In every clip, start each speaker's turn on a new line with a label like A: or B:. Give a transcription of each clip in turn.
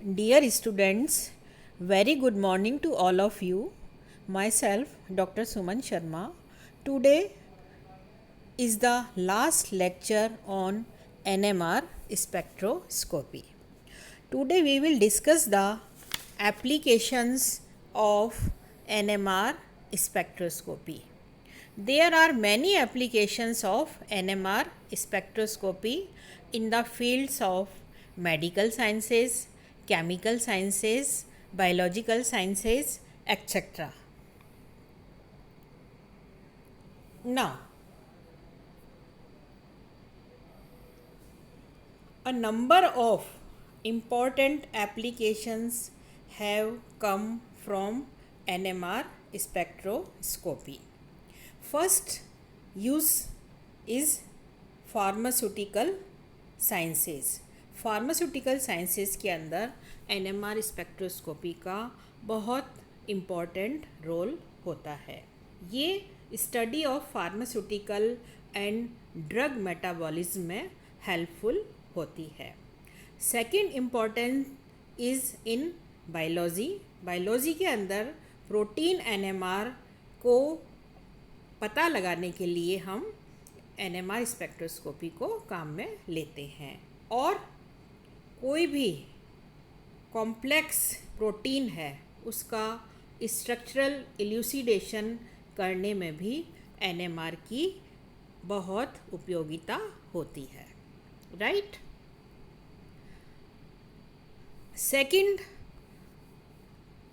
A: Dear students, very good morning to all of you. Myself, Dr. Suman Sharma. Today is the last lecture on NMR spectroscopy. Today we will discuss the applications of NMR spectroscopy. There are many applications of NMR spectroscopy in the fields of medical sciences, chemical sciences, biological sciences, etc. Now, a number of important applications have come from NMR spectroscopy. First use is pharmaceutical sciences. Pharmaceutical sciences के अंदर NMR spectroscopy का बहुत important role होता है. ये study of pharmaceutical and drug metabolism में helpful होती है. Second importance is in biology. Biology के अंदर प्रोटीन एनएमआर को पता लगाने के लिए हम एनएमआर स्पेक्ट्रोस्कोपी को काम में लेते हैं. और कोई भी कॉम्प्लेक्स प्रोटीन है उसका स्ट्रक्चरल इल्यूसिडेशन करने में भी एनएमआर की बहुत उपयोगिता होती है. Right. Second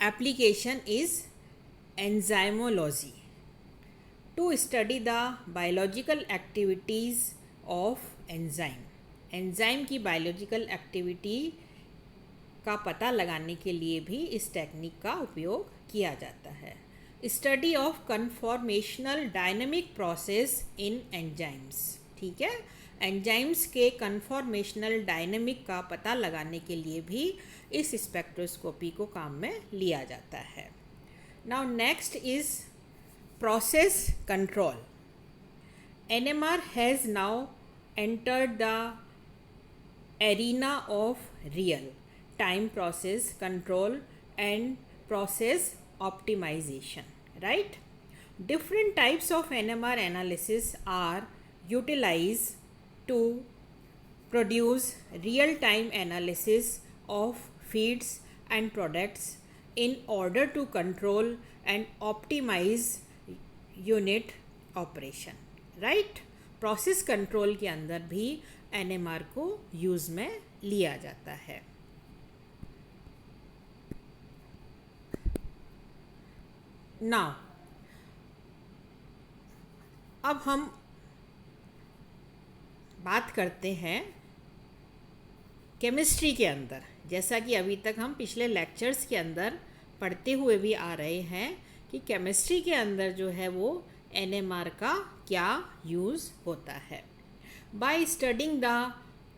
A: application is enzymology. To study the biological activities of enzyme. Enzyme की बायोलॉजिकल एक्टिविटी का पता लगाने के लिए भी इस टेक्निक का उपयोग किया जाता है. Study of conformational dynamic process in enzymes. ठीक है. एंजाइम्स के कन्फॉर्मेशनल डायनेमिक का पता लगाने के लिए भी इस स्पेक्ट्रोस्कोपी को काम में लिया जाता है. Now next is process control. NMR has now entered the arena of real time process control and process optimization. Right? Different types of NMR analysis are utilized to produce real time analysis of feeds and products in order to control and optimize unit operation. Right. Process control के अंदर भी NMR को use में लिया जाता है. Now अब हम बात करते हैं केमिस्ट्री के अंदर. जैसा कि अभी तक हम पिछले लेक्चर्स के अंदर पढ़ते हुए भी आ रहे हैं कि केमिस्ट्री के अंदर जो है वो एनएमआर का क्या यूज़ होता है. By studying the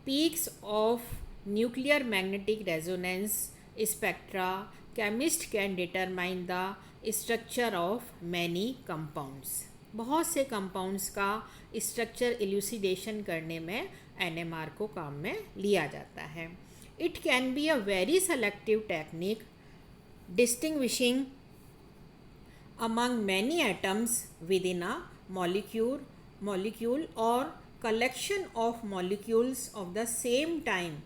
A: peaks of nuclear magnetic resonance spectra chemist can determine the structure of many compounds. बहुत से कंपाउंड्स का स्ट्रक्चर इल्यूसिडेशन करने में एनएमआर को काम में लिया जाता है. It can be a very selective technique distinguishing among many atoms within a molecule or collection of molecules of the same time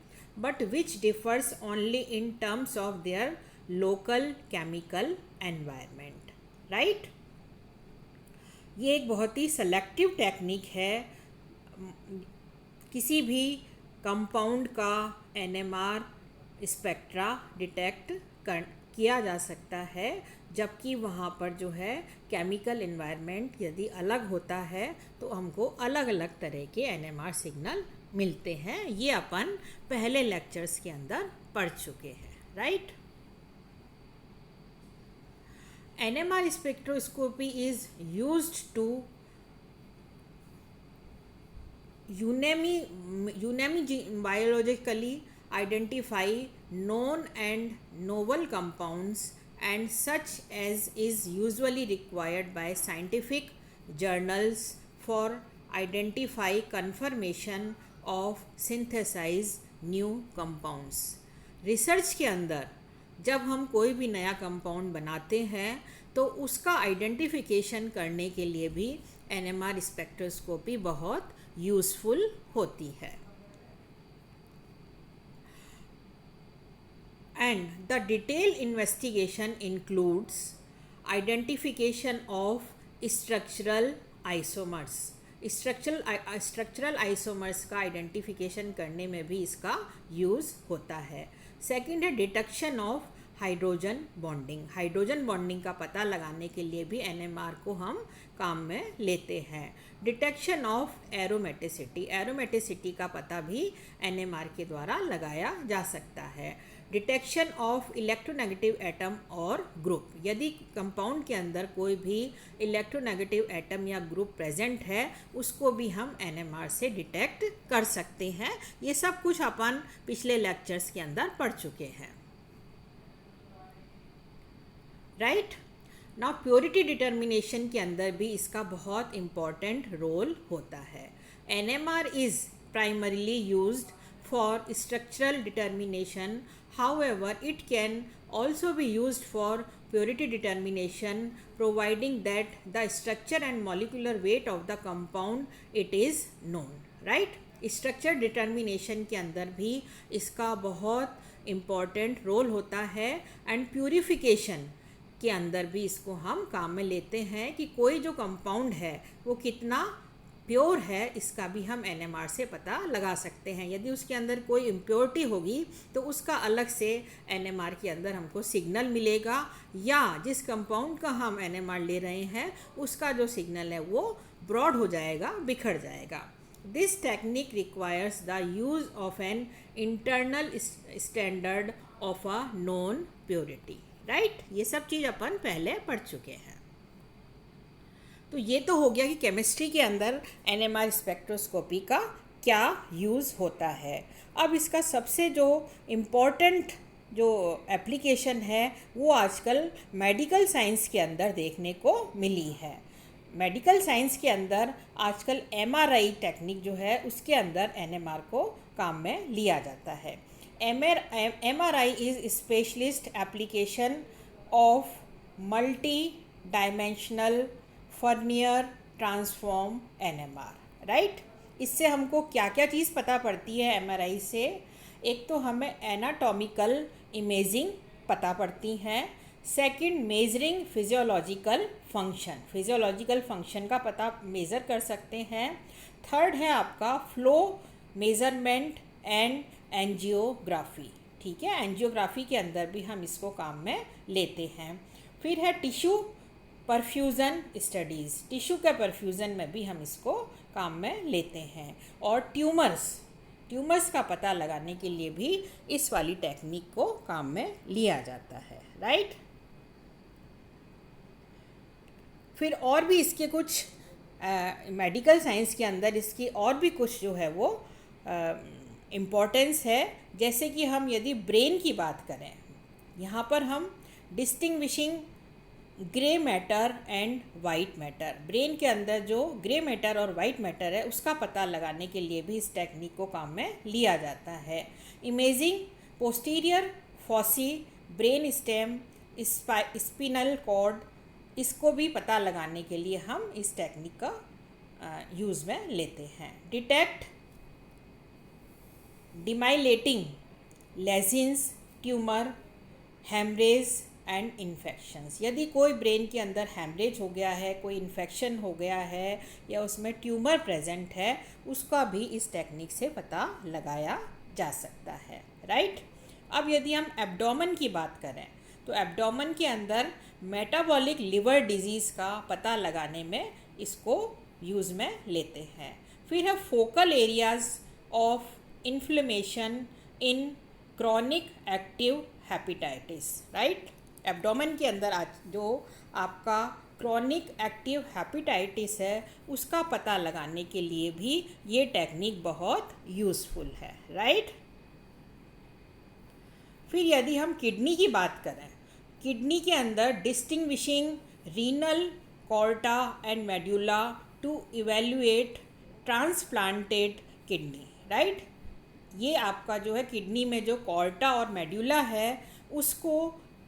A: but which differs only in terms of their local chemical environment. Right? ये एक बहुत ही selective technique है. किसी भी compound का NMR spectra detect किया जा सकता है जबकि वहाँ पर जो है केमिकल एनवायरनमेंट यदि अलग होता है तो हमको अलग अलग तरह के एनएमआर सिग्नल मिलते हैं. ये अपन पहले लेक्चर्स के अंदर पढ़ चुके हैं. Right. NMR spectroscopy is used to biologically identify known and novel compounds and such as is usually required by scientific journals for identify confirmation of synthesized new compounds. Research के अंदर जब हम कोई भी नया कंपाउंड बनाते हैं तो उसका आइडेंटिफिकेशन करने के लिए भी एनएमआर स्पेक्ट्रोस्कोपी बहुत यूज़फुल होती है. And the detailed investigation includes identification of structural isomers. Structural isomers का आइडेंटिफिकेशन करने में भी इसका यूज़ होता है. सेकंड है detection of hydrogen bonding. Hydrogen bonding का पता लगाने के लिए भी एनएमआर को हम काम में लेते हैं. Detection of aromaticity. एरोमेटिसिटी का पता भी एनएमआर के द्वारा लगाया जा सकता है. डिटेक्शन ऑफ इलेक्ट्रोनेगेटिव एटम और ग्रुप. यदि कंपाउंड के अंदर कोई भी इलेक्ट्रोनेगेटिव एटम या ग्रुप प्रेजेंट है उसको भी हम एनएमआर से डिटेक्ट कर सकते हैं. ये सब कुछ अपन पिछले लेक्चर्स के अंदर पढ़ चुके हैं. राइट. नाउ प्योरिटी डिटर्मिनेशन के अंदर भी इसका बहुत इम्पॉर्टेंट रोल होता है. NMR is primarily used for structural determination. However, it can also be used for purity determination, providing that the structure and molecular weight of the compound it is known. Right? Structure determination के अंदर भी इसका बहुत important role होता है. And purification के अंदर भी इसको हम काम में लेते हैं कि कोई जो कंपाउंड है वो कितना प्योर है, इसका भी हम एनएमआर से पता लगा सकते हैं. यदि उसके अंदर कोई इम्प्योरिटी होगी तो उसका अलग से एनएमआर के अंदर हमको सिग्नल मिलेगा, या जिस कंपाउंड का हम एनएमआर ले रहे हैं उसका जो सिग्नल है वो ब्रॉड हो जाएगा, बिखर जाएगा. This technique requires the use of an internal standard of a known purity. Right. ये सब चीज़ अपन पहले पढ़ चुके हैं. तो ये तो हो गया कि केमिस्ट्री के अंदर एनएमआर स्पेक्ट्रोस्कोपी का क्या यूज़ होता है. अब इसका सबसे जो इम्पोर्टेंट जो एप्लीकेशन है वो आजकल मेडिकल साइंस के अंदर देखने को मिली है. मेडिकल साइंस के अंदर आजकल एमआरआई टेक्निक जो है उसके अंदर एनएमआर को काम में लिया जाता है. MRI is specialist application of multi dimensional Fourier transform NMR. Right. इससे हमको क्या क्या चीज़ पता पड़ती है एमआरआई से. एक तो हमें एनाटॉमिकल इमेजिंग पता पड़ती हैं. Second, measuring physiological function. Physiological function का पता मेज़र कर सकते हैं. थर्ड है आपका फ्लो मेज़रमेंट एंड एंजियोग्राफी. ठीक है. एंजियोग्राफी के अंदर भी हम इसको काम में लेते हैं. फिर है टिश्यू परफ्यूज़न स्टडीज़. टिश्यू के परफ्यूज़न में भी हम इसको काम में लेते हैं. और ट्यूमर्स का पता लगाने के लिए भी इस वाली टेक्निक को काम में लिया जाता है. राइट. फिर और भी इसके कुछ मेडिकल साइंस के अंदर इसकी और भी कुछ जो है वो इम्पोर्टेंस है. जैसे कि हम यदि ब्रेन की बात करें, यहाँ पर हम distinguishing grey matter and white matter. Brain के अंदर जो ग्रे मैटर और वाइट मैटर है उसका पता लगाने के लिए भी इस टेक्निक को काम में लिया जाता है. Imaging posterior fossae, brain stem, spinal cord, इसको भी पता लगाने के लिए हम इस टेक्निक का यूज़ में लेते हैं. Detect demyelinating lesions, tumour, haemorrhage and infections. यदि कोई ब्रेन के अंदर हेमरेज हो गया है, कोई इन्फेक्शन हो गया है या उसमें ट्यूमर प्रेजेंट है, उसका भी इस टेक्निक से पता लगाया जा सकता है. राइट. अब यदि हम एब्डोमेन की बात करें तो एब्डोमेन के अंदर मेटाबॉलिक लिवर डिजीज़ का पता लगाने में इसको यूज़ में लेते हैं. फिर है focal areas of inflammation in chronic active hepatitis. Right. Abdomen के अंदर जो आपका क्रॉनिक एक्टिव हेपेटाइटिस है उसका पता लगाने के लिए भी ये टेक्निक बहुत यूज़फुल है. राइट. फिर यदि हम किडनी की बात करें, किडनी के अंदर distinguishing renal cortex and medulla to evaluate transplanted kidney. Right. ये आपका जो है किडनी में जो कॉर्टा और मेड्यूला है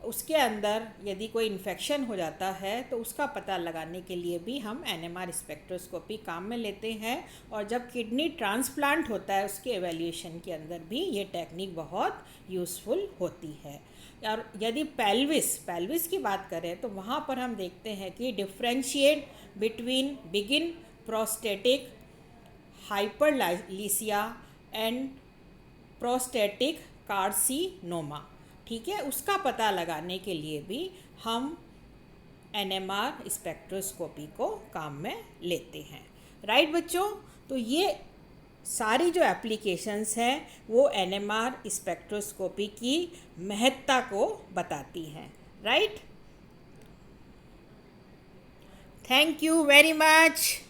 A: उसके अंदर यदि कोई इन्फेक्शन हो जाता है तो उसका पता लगाने के लिए भी हम NMR स्पेक्ट्रोस्कोपी काम में लेते हैं। और जब किडनी ट्रांसप्लांट होता है उसके एवेल्यूएशन के अंदर भी ये टेक्निक बहुत यूज़फुल होती है। और यदि पेल्विस की बात करें तो वहाँ पर हम देखते हैं कि differentiate between benign prostatic hyperplasia and prostatic carcinoma, ठीक है, उसका पता लगाने के लिए भी हम NMR स्पेक्ट्रोस्कोपी को काम में लेते हैं। राइट बच्चों, तो ये सारी जो एप्लीकेशंस हैं वो NMR स्पेक्ट्रोस्कोपी की महत्ता को बताती हैं। Right, thank you very much.